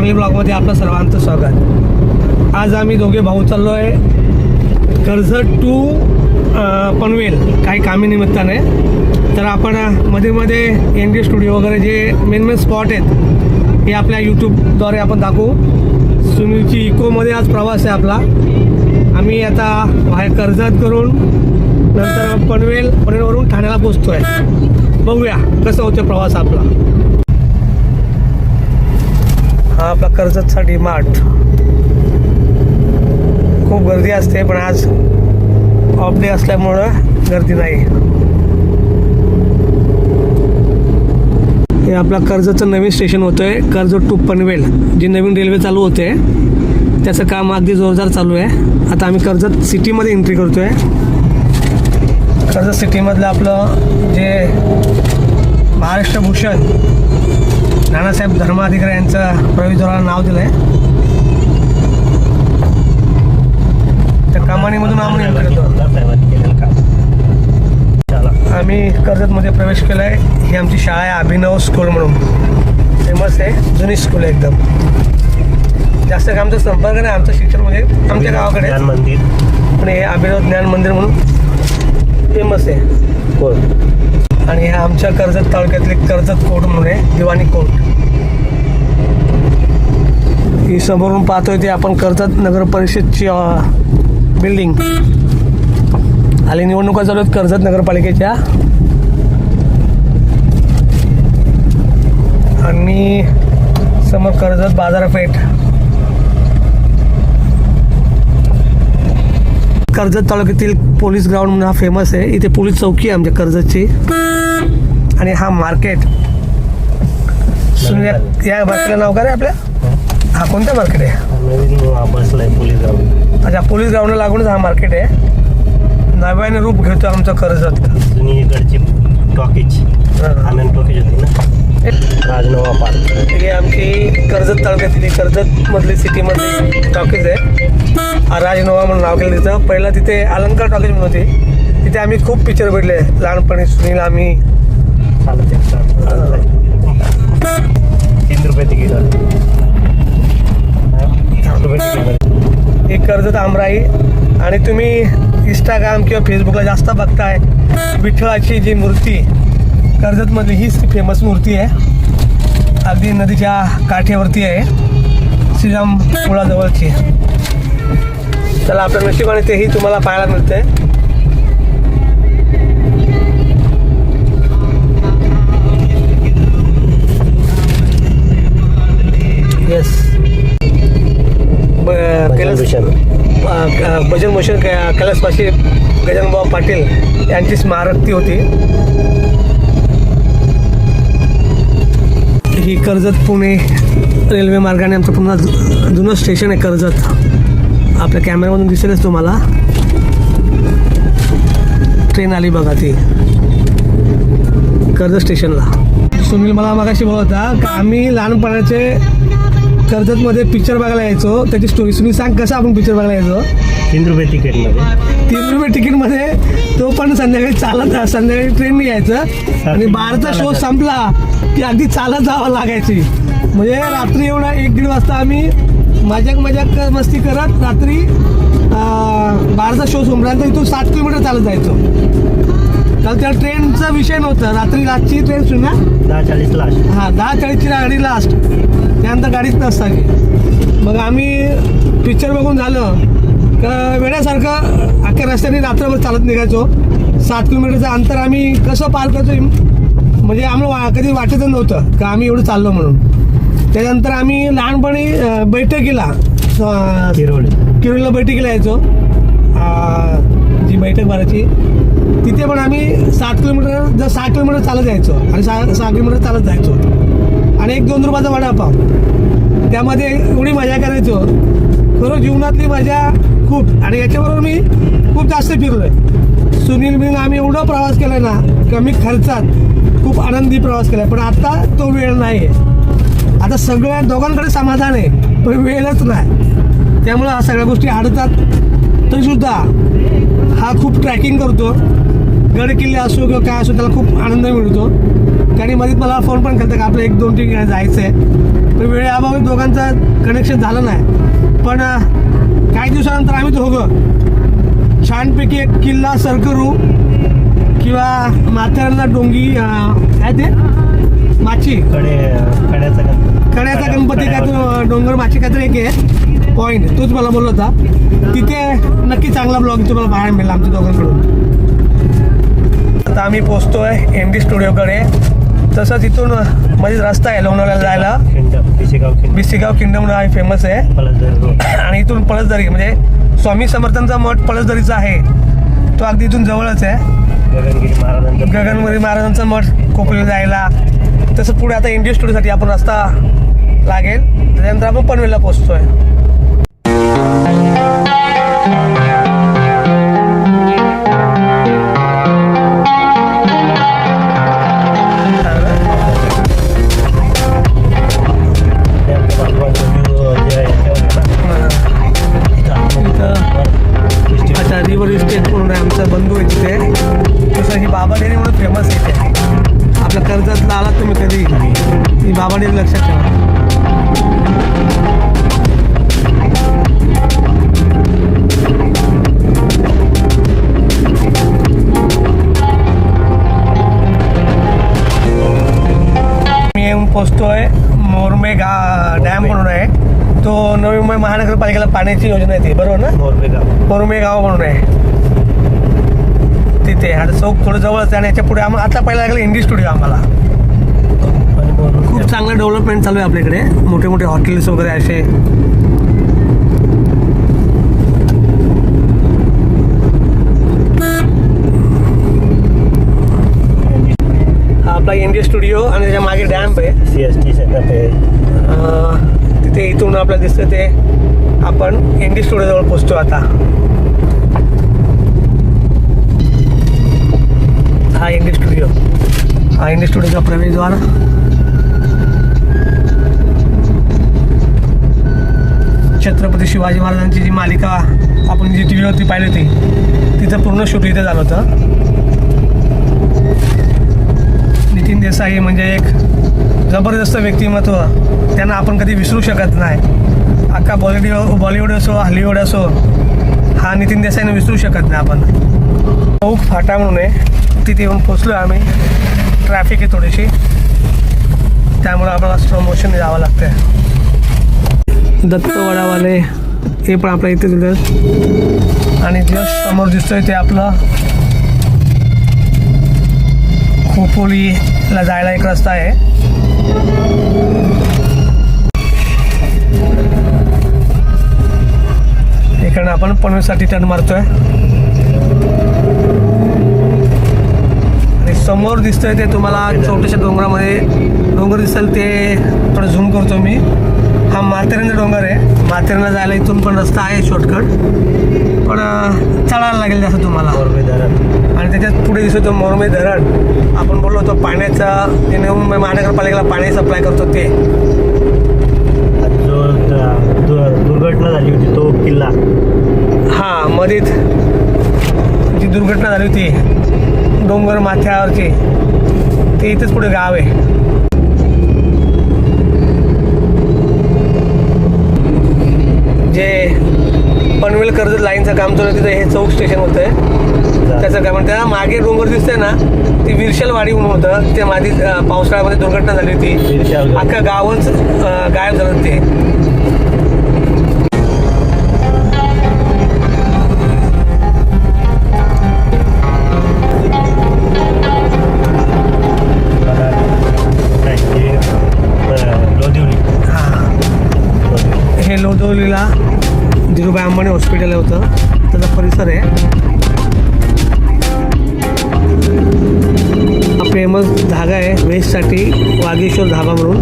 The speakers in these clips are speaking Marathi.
फॅमिली ब्लॉगमध्ये आपलं सर्वांचं स्वागत. आज आम्ही दोघे भाऊ चाललो आहे कर्जत टू पनवेल काही कामी निमित्ताने. तर आपण मध्ये मध्ये ND स्टुडिओ वगैरे जे मेन स्पॉट आहेत हे आपल्या यूट्यूबद्वारे आपण दाखवू. सुनीलची इकोमध्ये आज प्रवास आहे आपला. आम्ही आता बाहेर कर्जत करून नंतर पनवेलवरून ठाण्याला पोचतो आहे. बघूया कसं होतं प्रवास आपला. हा आपला कर्जतचा DMart. खूप गर्दी असते पण आज ऑफ डे असल्यामुळं गर्दी नाही. हे आपला कर्जतचं नवीन स्टेशन होतं आहे, कर्जत टू पनवेल. जी नवीन रेल्वे चालू होते त्याचं काम अगदी जोरदार चालू आहे. आता आम्ही कर्जत सिटीमध्ये एंट्री करतो आहे. कर्जत सिटीमधलं आपलं जे महाराष्ट्र भूषण नानासाहेब धर्माधिकारी यांचं प्रवेशद्वाराला नाव दिलं आहे. त्या कमानीमधून आम्ही एंट्री करतो. आम्ही कर्जतमध्ये प्रवेश केला आहे. ही आमची शाळा आहे अभिनव स्कूल म्हणून, फेमस आहे, जुनी स्कूल आहे एकदम. जास्त काय आमचा संपर्क नाही आमचं शिक्षणमध्ये आमच्या गावाकडे ज्ञान मंदिर, पण हे अभिनव ज्ञान मंदिर म्हणून फेमस आहे कोर्ट. आणि ह्या आमच्या कर्जत तालुक्यातले कर्जत कोर्ट म्हणून आहे, दिवाणी कोर्ट. ही समोरून पाहतोय ते आपण कर्जत नगर परिषदची बिल्डिंग. आली निवडणुका चालू आहेत कर्जत नगरपालिकेच्या. आणि समोर कर्जत बाजारपेठ. कर्जत तालुक्यातील पोलीस ग्राउंड म्हणून हा फेमस आहे. इथे पोलीस चौकी आहे आमच्या कर्जतची. आणि हा मार्केट. या मार्केटला नाव काय रे आपल्या? हा कोणता मार्केट आहे? Police ground. अच्छा, पोलीस ग्राउंडला लागूनच हा मार्केट आहे. नव्याने रूप घेतो आमचं कर्जत. इकडची टॉकीज टॉकीज होती ना, राजनवा पार्क. ही आमची कर्जत तालुक्यातली कर्जतमधली सिटीमधली टॉकीज आहे. राजनवा म्हणून नाव केलं तिथं. पहिला तिथे अलंकार टॉकीज म्हणून होती. तिथे आम्ही खूप पिक्चर बघितले लहानपणी. सुनील आम्ही 3 रुपये तिकीट. एक कर्जत आमराई. आणि तुम्ही इंस्टाग्राम किंवा फेसबुकला जास्त बघताय विठ्ठलाची जी मूर्ती कर्जतमधली, हीच ती फेमस मूर्ती आहे. अगदी नदीच्या काठ्यावरती आहे, श्रीराम पुलाजवळची. चला आपल्या नशिबाने तेही तुम्हाला पाहायला मिळते. येस, भजन भूषण कैलासवासी गजाननभाऊ पाटील यांची स्मारक ती होती. ही कर्जत पुणे रेल्वे मार्गाने आमचं पुन्हा जुनं स्टेशन आहे कर्जत. आपल्या कॅमेऱ्यामधून दिसेलच तुम्हाला. ट्रेन आली बघा ती कर्जत स्टेशनला. सुनील मला मगाशी बोलत होता की आम्ही लहानपणाचे कर्जतमध्ये पिक्चर बघायला यायचो. त्याची स्टोरी सुनील सांग, कसं आपण पिक्चर बघायला यायचो? 3 रुपये तिकीटमध्ये. 3 रुपये तिकीटमध्ये. तो पण संध्याकाळी चालत, संध्याकाळी ट्रेनने यायचं आणि 12चा शो संपला की अगदी चालत जावं लागायची. म्हणजे रात्री एवढा 1-1:30 वाजता आम्ही मजाक मस्ती करत रात्री 12चा शो संपल्यानंतर इथून 7 किलोमीटर चालत जायचो. तर त्या ट्रेनचा विषय नव्हता. रातची ट्रेन सुद्धा 10:40 लास्ट. हां, 10:40ची गाडी लास्ट. त्यानंतर गाडीच नसताना मग आम्ही पिक्चर बघून झालं का वेड्यासारखं अख्ख्या रस्त्याने रात्रभर चालत निघायचो. 7 किलोमीटरचं अंतर आम्ही कसं पार करतो म्हणजे आम्हाला कधी वाटतच नव्हतं का आम्ही एवढं चाललो म्हणून. त्यानंतर आम्ही लहानपणी बैठकीला किरोलीला बैठकीला यायचो. जी बैठक भरायची तिथे पण आम्ही 6 किलोमीटर चालत जायचो आणि 6 किलोमीटर चालत जायचो. आणि 1-2 रुपयाचा वडापाव. त्यामध्ये एवढी मजा करायचो. खरं जीवनातली मजा खूप. आणि याच्याबरोबर मी खूप जास्त फिरलो आहे. सुनील बिन आम्ही एवढा प्रवास केला ना, कमी खर्चात खूप आनंदी प्रवास केला. पण आता तो वेळ नाही आहे. आता सगळ्या दोघांकडे समाधान आहे पण वेळच नाही. त्यामुळं ह्या सगळ्या गोष्टी अडतात. तरीसुद्धा हा खूप ट्रॅकिंग करतो. गड किल्ले असो किंवा काय असो त्याला खूप आनंद मिळतो. त्याने मध्ये मला फोन पण करतात का आपलं 1-2 ठिकाणी जायचं आहे. पण वेळेअभावी दोघांचं कनेक्शन झालं नाही. पण काही दिवसानंतर आम्ही दोघं छानपैकी एक किल्ला सरकरू किंवा माथेरानला डोंगी काय ते माची कड्याचा गणपती काय तो डोंगर माची काहीतरी एक आहे पॉईंट, तोच मला बोलला होता. तिथे नक्की चांगला ब्लॉग तुम्हाला पाहायला मिळेल आमच्या दोघांकडून. आता आम्ही पोहोचतोय MD स्टुडिओकडे. तसंच इथून मध्येच रस्ता आहे लोणावळ्याला जायला. बिसेगाव किंगडम म्हणून आहे, फेमस आहे. आणि इथून पळसदरी म्हणजे स्वामी समर्थांचा मठ पळसदरीचा आहे, तो अगदी इथून जवळच आहे. गगनगिरी महाराजांचा मठ कोकणला जायला. तसं पुढे आता MD स्टुडिओसाठी आपण रस्ता लागेल, त्याच्यानंतर आपण पनवेलला पोहोचतोय. अच्छा, रिव्हर इस्टेट म्हणून आहे, आमचा बंधू आहे तिथे. तसं ही बाबा डेअरी म्हणून फेमस आहे इथे. आपल्या कर्जतला आलात तुम्ही कधी, ही बाबा डेअरी लक्षात ठेवा. मी येऊन पोचतोय मोरमे डॅम म्हणून आहे, तो नवी मुंबई महानगरपालिकेला पाण्याची योजना आहे ती, बरोबर ना? मोरमे गाव म्हणून आहे तिथे. आता चौक थोडं जवळच आहे आणि याच्या पुढे आम्हाला आता पहिला लागलं MD स्टुडिओ. आम्हाला खूप चांगलं डेव्हलपमेंट चालू आहे आपल्याकडे, मोठे मोठे हॉटेल्स वगैरे असे. हा आपला MD स्टुडिओ आणि त्याच्या मागे डॅम्प आहे, CST सेटअप आहे तिथे. इथून आपल्याला दिसतं ते आपण MD स्टुडिओ जवळ पोहोचतो आता. हा MD स्टुडिओ, हा MD स्टुडिओचा प्रवेशद्वार. छत्रपती शिवाजी महाराजांची जी मालिका आपण जी TV वरती पाहिली होती, तिचं पूर्ण शूट इथे झालं होतं. नितीन देसाई म्हणजे एक जबरदस्त व्यक्तिमत्व, त्यांना आपण कधी विसरू शकत नाही. अख्खा बॉलिवूड असो हॉलिवूड असो, हा नितीन देसाईने विसरू शकत नाही आपण. चौक फाटा म्हणून आहे, तिथे येऊन पोचलो आम्ही. ट्रॅफिक आहे थोडीशी, त्यामुळे आपल्याला स्लो मोशनने जावं लागतं. दत्तवडावाले हे पण आपल्या इथे दिलं. आणि जस्ट समोर दिसतोय ते आपलं खोपोलीला जायला एक रस्ता आहे. इकडनं आपण पनवेलसाठी टर्न मारतोय. आणि समोर दिसतंय ते तुम्हाला छोट्याशा डोंगरामध्ये डोंगर दिसेल, ते थोडं झूम करतो मी. हा माथेरानचा डोंगर आहे. माथेरानला जायला इथून पण रस्ता आहे शॉर्टकट, पण चढायला लागेल जास्त तुम्हाला. मोरमे धरण आणि त्याच्यात पुढे दिसतो मोरमे धरण. आपण बोललो होतो पाण्याचा, जे नवी मुंबई महानगरपालिकेला पाणी सप्लाय करतो ते. जो दुर्घटना झाली होती तो किल्ला, हां मध्येच जी दुर्घटना झाली होती डोंगर माथ्यावरची, ते इथेच पुढे गाव आहे. जे पनवेल कर्जत लाईनचं काम चालू तिथं हे चौक स्टेशन होतं आहे त्याचं काय म्हणते. मागे डोंगर दिसतंय ना, ती विरशलवाडी म्हणून होतं. ते माझी पावसाळ्यामध्ये दुर्घटना झाली होती, अख्खं गावच गायब झालं ते. हे लोदवलीला धीरूभाई अंबानी हॉस्पिटल होतं, त्याचा परिसर आहे. हा फेमस धागा आहे वेस्टसाठी, वागेश्वर धागा म्हणून.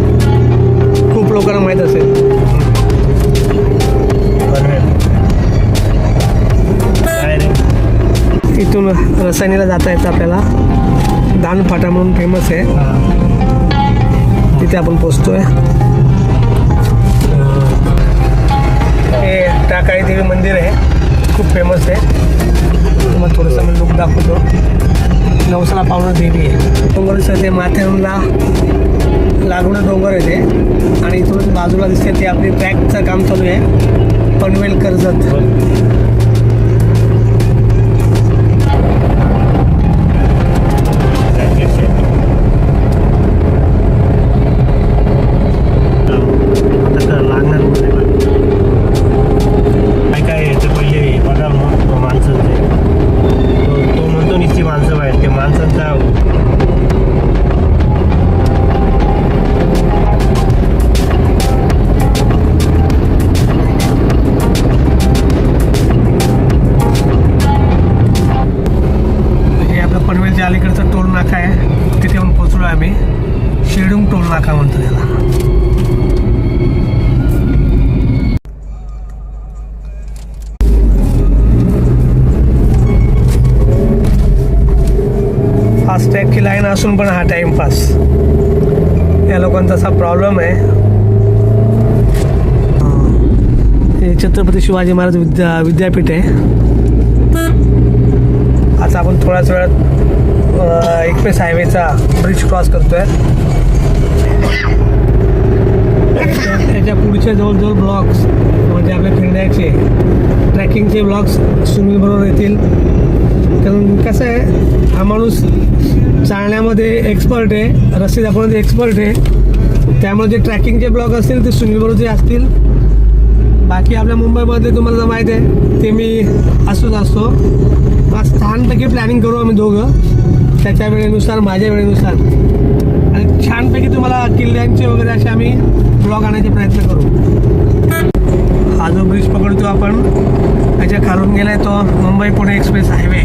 खूप लोकांना माहीत असेल. इथून रसायनीला जाता येतं आपल्याला. दानफाटा म्हणून फेमस आहे, तिथे आपण पोचतोय. हे टाकाळी देवी मंदिर आहे, खूप फेमस आहे. तुम्हाला थोडंसं मी लुक दाखवतो. नवसाला पावणं देवी आहे. डोंगरचं ते माथेरानला लागून डोंगर आहे ते, आणि इथून बाजूला दिसते ते आपली ट्रॅकचं काम चालू आहे, पनवेल कर्जत. अलीकडचा टोल नाका आहे, तिथे येऊन पोचलो आम्ही. शेडूंग टोल नाका म्हणतो त्याला. फास्टॅगची लाईन असून पण हा टाइमपास, या लोकांचा असा प्रॉब्लेम आहे. हे छत्रपती शिवाजी महाराज विद्यापीठ आहे. आता आपण थोड्याच वेळात एक्सप्रेस हायवेचा ब्रिज क्रॉस करतोय. याच्या पुढचे जवळजवळ ब्लॉग्स म्हणजे आपल्या फिरण्याचे ट्रॅकिंगचे ब्लॉग्स सुनील बरोबर येतील. कारण कसं आहे, हा माणूस चालण्यामध्ये एक्सपर्ट आहे, रस्ते दाखवण्यामध्ये एक्सपर्ट आहे. त्यामुळे जे ट्रॅकिंगचे ब्लॉग असतील ते सुनील बरोबरचे असतील. बाकी आपल्या मुंबईमध्ये तुम्हाला जर माहीत आहे ते मी असतो. आज छानपैकी प्लॅनिंग करू आम्ही दोघं, त्याच्या वेळेनुसार माझ्या वेळेनुसार, आणि छानपैकी तुम्हाला किल्ल्यांचे वगैरे असे आम्ही ब्लॉग आणायचे प्रयत्न करू. हा जो ब्रिज पकडतो आपण, त्याच्या खालून गेलाय तो मुंबई पुणे एक्सप्रेस हायवे.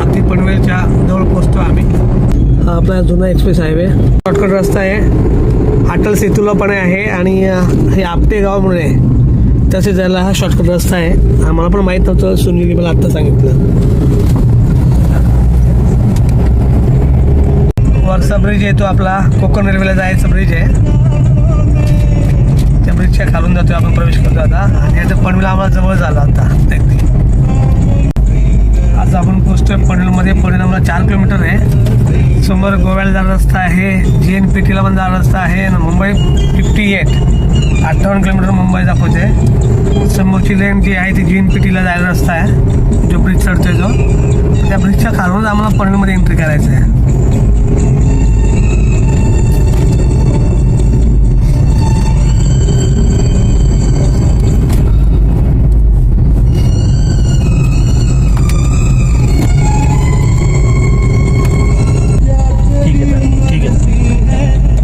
अगदी पनवेलच्या जवळ पोचतो आम्ही. हा आपला जुना एक्सप्रेस हायवे, शॉर्टकट रस्ता आहे. अटल सेतूला पण आहे, आणि हे आपटे गाव म्हणून आहे, तसे जायला हा शॉर्टकट रस्ता आहे. आम्हाला पण माहीत नव्हतं, सुनीलने मला आत्ता सांगितलं. वरचा ब्रिज आहे तो आपला कोकण रेल्वेला जायचा ब्रिज आहे. त्या ब्रिजच्या खालून जातोय आपण, प्रवेश करतो आता. आणि आता पनवेल आम्हाला जवळ झाला आता अगदी. आज आपण पोचतोय पनवेलमध्ये. पनवेल आम्हाला 4 किलोमीटर आहे. समोर गोव्याला जाणारा रस्ता आहे, GNPTला पण जाणारा रस्ता आहे. मुंबई 58 किलोमीटर मुंबई दाखवते. समोरची लेन जी आहे ती GNPTला जायला रस्ता आहे, जो ब्रिज चढतोय जो. त्या ब्रिजच्या खालूनच आम्हाला पनवेलमध्ये एंट्री करायचं आहे.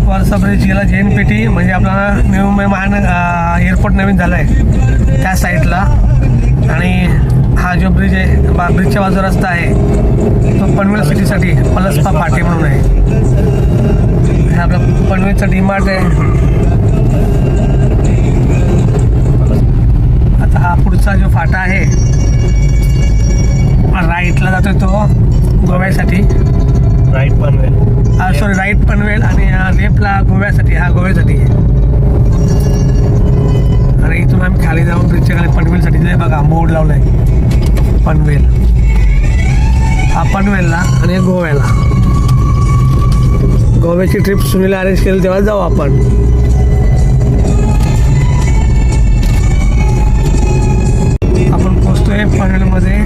वरचा ब्रिज गेला GNPT, म्हणजे आपल्याला नवी मुंबई एअरपोर्ट नवीन झालं आहे त्या साईडला. आणि हा जो ब्रिज आहे, ब्रिजच्या बाजूला रस्ता आहे तो पनवेल सिटीसाठी पलसपा फाटे म्हणून आहे. हे आपलं पनवेलचं डीमार्ट आहे. आता हा पुढचा जो फाटा आहे राईटला जातोय तो गोव्यासाठी. Right Panvel, sorry right Panvel, आणि लेफ्टला गोव्यासाठी. हा गोव्यासाठी आहे. आणि इथून आम्ही खाली जाऊन ब्रिजच्या खाली पनवेलसाठी जाय. बघा बोर्ड लावलाय पनवेल. हा पनवेलला आणि गोव्याला. गोव्याची ट्रिप सुनीला अरेंज केली तेव्हा जाऊ आपण. आपण पोचतोय पनवेलमध्ये.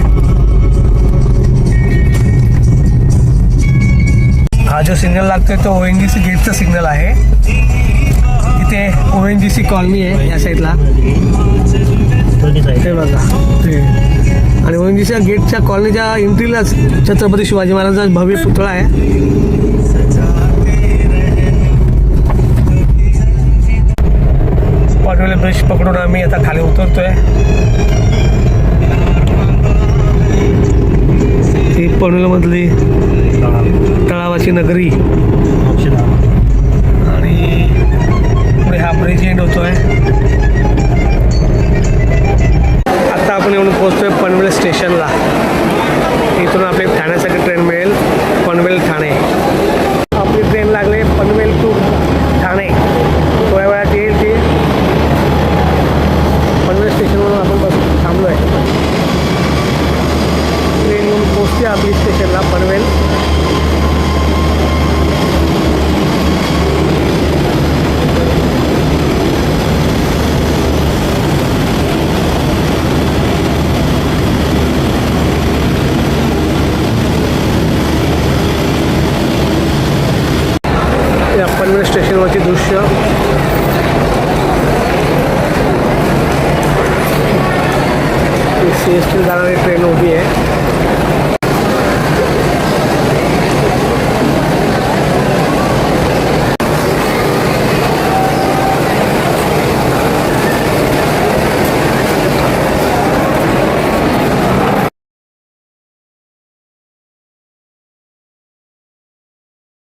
हा जो सिग्नल लागतोय तो ONGC गेटचा सिग्नल आहे. इथे ONGC कॉलनी आहे या साईडला, हे बघा ते. आणि ONGC गेटच्या कॉलनीच्या एंट्रीलाच छत्रपती शिवाजी महाराजांचा भव्य पुतळा आहे. पनवेल ब्रिज पकडून आम्ही आता खाली उतरतोय. ही पनवेलमधली तळावाची नगरी, आणि पुढे हा ब्रिज एंड होतोय. आता आपण येऊन पोहोचतोय पनवेल स्टेशनला. इथून आपली ठाण्यासाठी ट्रेन मिळेल, पनवेल ठाणे. आपली ट्रेन लागली पनवेल टू ठाणे. थोड्या वेळात येईल ती. पनवेल स्टेशनवरून आपण बस थांबलो आहे. ट्रेन येऊन पोहोचते आपली स्टेशन. दृश्य सी एस टी जाणारी ट्रेन उभी आहे.